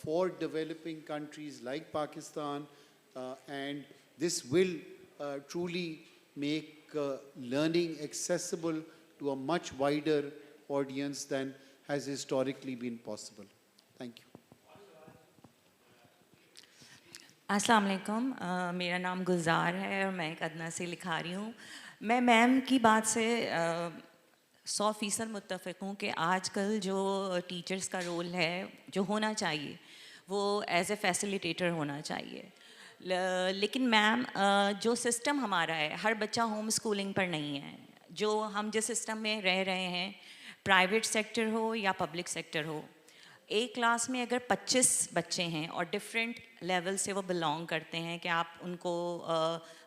for developing countries like Pakistan, and this will truly make learning accessible to a much wider audience than has historically been possible. Thank you. अस्सलाम वालेकुम, मेरा नाम गुलजार है और मैं एक अदना से लिखा रही हूँ. मैं मैम की बात से 100% मुत्तफ़िक़ हूँ कि आजकल जो टीचर्स का रोल है जो होना चाहिए वो एज ए फैसिलिटेटर होना चाहिए. लेकिन मैम जो सिस्टम हमारा है, हर बच्चा होम स्कूलिंग पर नहीं है. जो हम जिस सिस्टम में रह रहे हैं, प्राइवेट सेक्टर हो या पब्लिक सेक्टर हो, एक क्लास में अगर 25 बच्चे हैं और डिफरेंट लेवल से वो बिलोंग करते हैं कि आप उनको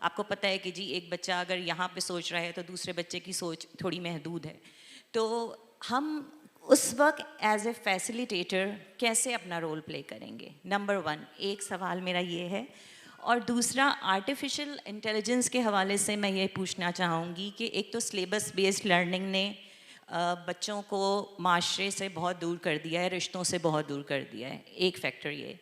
आपको पता है कि जी एक बच्चा अगर यहाँ पे सोच रहा है तो दूसरे बच्चे की सोच थोड़ी महदूद है, तो हम उस वक्त एज ए फैसिलिटेटर कैसे अपना रोल प्ले करेंगे? नंबर 1, एक सवाल मेरा ये है. और दूसरा, आर्टिफिशियल इंटेलिजेंस के हवाले से मैं ये पूछना चाहूँगी कि एक तो सिलेबस बेस्ड लर्निंग ने बच्चों को माशरे से बहुत दूर कर दिया है, रिश्तों से बहुत दूर कर दिया है, एक फैक्टर ये.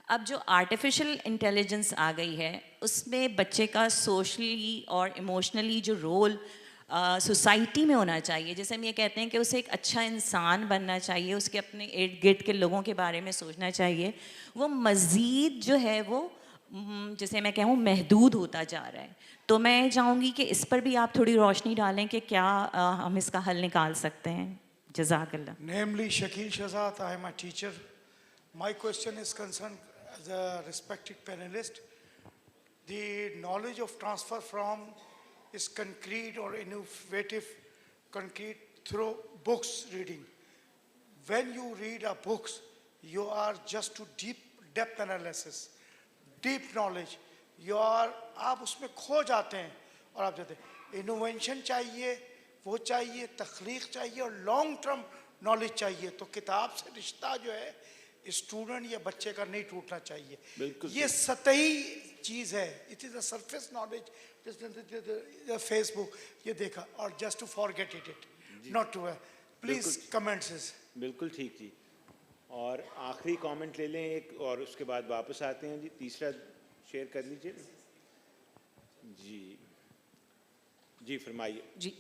अब जो आर्टिफिशियल इंटेलिजेंस आ गई है उसमें बच्चे का सोशली और इमोशनली जो रोल सोसाइटी में होना चाहिए, जैसे हम ये कहते हैं कि उसे एक अच्छा इंसान बनना चाहिए, उसके अपने इर्द गिर्द के लोगों के बारे में सोचना चाहिए, वो मज़ीद जो है वो जैसे मैं कहूँ महदूद होता जा रहा है. तो मैं चाहूँगी कि इस पर भी आप थोड़ी रोशनी डालें कि क्या हम इसका हल निकाल सकते हैं. जज़ाकल्लाह. Namely, Shakil Shahzad, I am a teacher. My question is concerned as a respected panelist. The knowledge of transfer from is concrete or innovative, concrete through books reading. When you read a books, you are just to deep depth analysis, deep knowledge. आप उसमें खो जाते हैं और आप जाते हैं. Innovation चाहिए, वो चाहिए, तख्लीक चाहिए और लॉन्ग टर्म नॉलेज चाहिए. तो किताब से रिश्ता जो है स्टूडेंट या बच्चे का नहीं टूटना चाहिए. ये सतही चीज़ है. It is a surface knowledge. Facebook ये देखा और just to forget it not to. Please comments. बिल्कुल ठीक जी. और आखिरी कमेंट ले लें एक, और उसके बाद वापस आते हैं जी. तीसरा शेयर कर लीजिए जी. जी फरमाइए जी.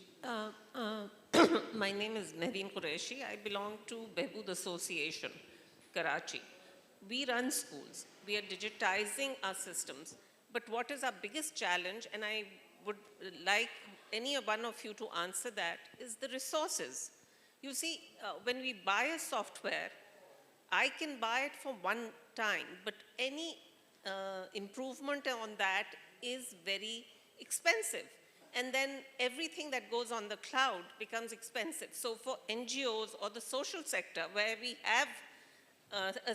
My name is Mehreen Qureshi. I belong to Behbood Association, Karachi. We run schools. We are digitizing our systems. But what is our biggest challenge, and I would like any one of you to answer that, is the resources. You see, when we buy a software, I can buy it for one time, but any improvement on that is very expensive. And then everything that goes on the cloud becomes expensive. So for NGOs or the social sector, where we have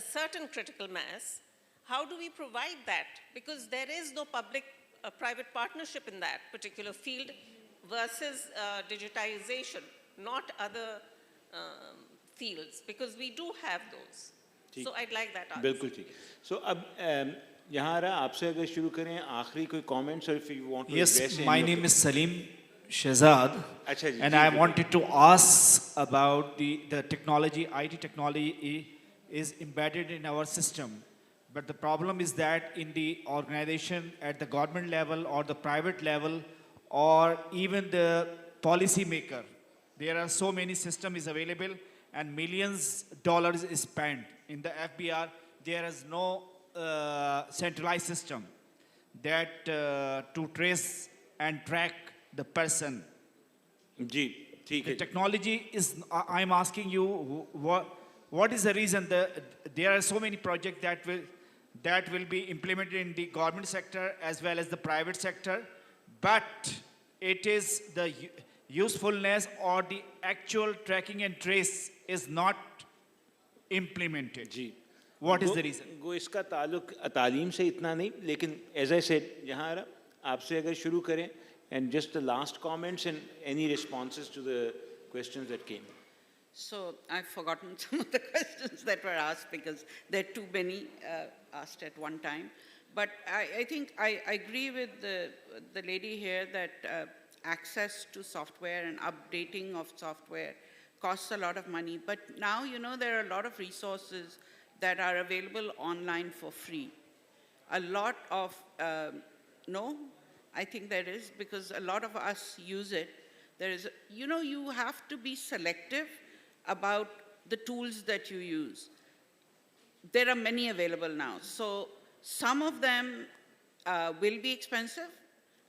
a certain critical mass, how do we provide that? Because there is no public-private partnership in that particular field versus digitization, not other fields, because we do have those. So I'd like that answer. बिल्कुल ठीक. So अब यहाँ रहा आपसे अगर शुरू करें आखिरी कोई comments or if you want to Yes, address my any of name the- is Salim Shehzad, अच्छा जी, and ji, I ji, wanted to ask about the technology, IT technology is embedded in our system. But the problem is that in the organization at the government level or the private level or even the policy maker, there are so many systems available and millions dollars is spent. In the FBR, there is no centralized system that to trace and track the person. जी ठीक The है technology is, I'm asking you, what is the reason that there are so many projects that will be implemented in the government sector as well as the private sector, but it is the usefulness or the actual tracking and trace is not implemented. Ji What is the reason? गो इसका ताल्लुक तालीम से इतना नहीं लेकिन as I said यहाँ रहा आपसे अगर शुरू करें and just the last comments and any responses to the questions that came. So I've forgotten some of the questions that were asked because there are too many asked at one time. But I think I agree with the lady here that access to software and updating of software costs a lot of money. But now, you know, there are a lot of resources that are available online for free. A lot of, no, I think there is because a lot of us use it. There is, you know, you have to be selective about the tools that you use. There are many available now. So some of them will be expensive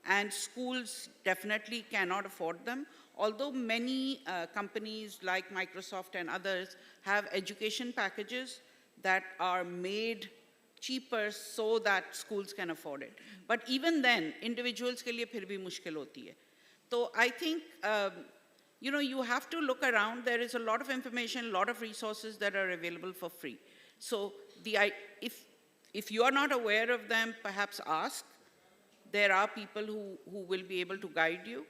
and schools definitely cannot afford them. Although many companies like Microsoft and others have education packages that are made cheaper so that schools can afford it. But even then, individuals ke liye phir bhi mushkil hoti hai. So I think, you know, you have to look around. There is a lot of information, a lot of resources that are available for free. So if you are not aware of them, perhaps ask. There are people who will be able to guide you.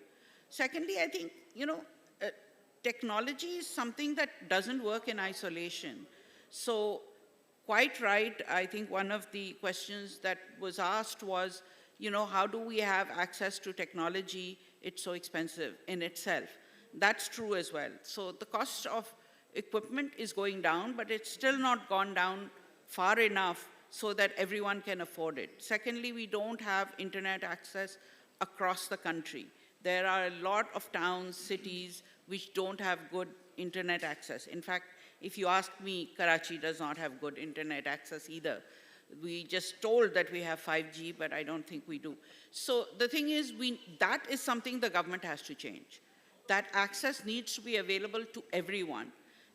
Secondly, I think, you know, technology is something that doesn't work in isolation. So quite right, I think one of the questions that was asked was, you know, how do we have access to technology? It's so expensive in itself. That's true as well. So the cost of equipment is going down, but it's still not gone down far enough so that everyone can afford it. Secondly, we don't have internet access across the country. There are a lot of towns, cities, which don't have good internet access. In fact, if you ask me, Karachi does not have good internet access either. We just told that we have 5G, but I don't think we do. So the thing is, that is something the government has to change. That access needs to be available to everyone.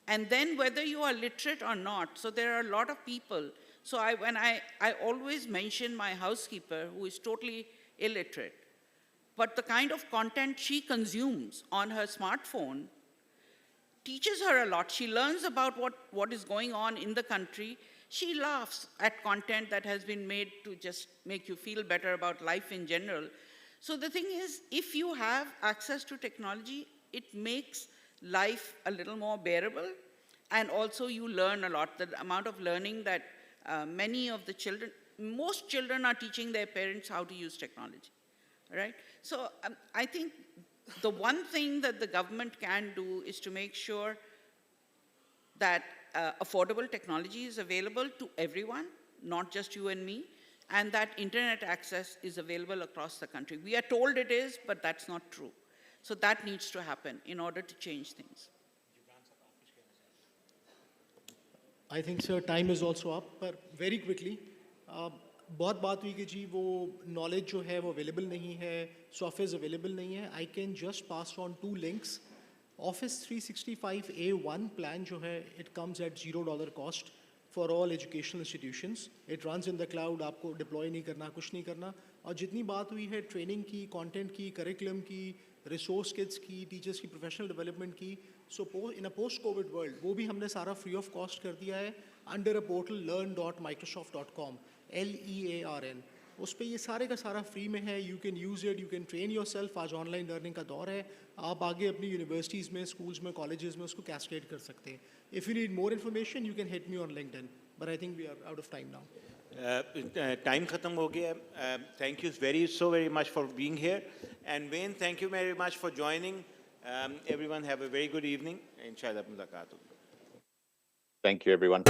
And then whether you are literate or not, so there are a lot of people. So when I always mention my housekeeper who is totally illiterate, but the kind of content she consumes on her smartphone teaches her a lot. She learns about what is going on in the country. She laughs at content that has been made to just make you feel better about life in general. So the thing is, if you have access to technology, it makes life a little more bearable, and also you learn a lot. The amount of learning that many of the children, most children are teaching their parents how to use technology, right? So I think the one thing that the government can do is to make sure that affordable technology is available to everyone, not just you and me, and that internet access is available across the country. We are told it is, but that's not true. So that needs to happen in order to change things. I think, sir, time is also up, but very quickly, बहुत बात हुई कि जी वो knowledge जो है वो available नहीं है, software available नहीं है. I can just pass on 2 links. Office 365A1 plan जो है, it comes at $0 cost for all educational institutions. It runs in the cloud, आपको deploy नहीं करना, कुछ नहीं करना. और जितनी बात हुई है training की, content की, curriculum की, resource kits की, teachers की professional development की, so in a post-COVID world, वो भी हमने सारा free of cost कर दिया है under a portal learn.microsoft.com, LEARN. उस पर ये सारे का सारा फ्री में है. You can use it, you can train your self. आज ऑनलाइन लर्निंग का दौर है. आप आगे अपनी यूनिवर्सिटीज़ में, स्कूल्स में, कॉलेजेस में उसको कैस्केड कर सकते हैं. If you need more information you can hit me on LinkedIn, but I think we are out of time now. Time khatam ho gaya. Thank you so very much for being here. And Wayne, thank you very much for joining. Everyone have a very good evening. Inshallah, mulaqat hogi. Thank you, everyone.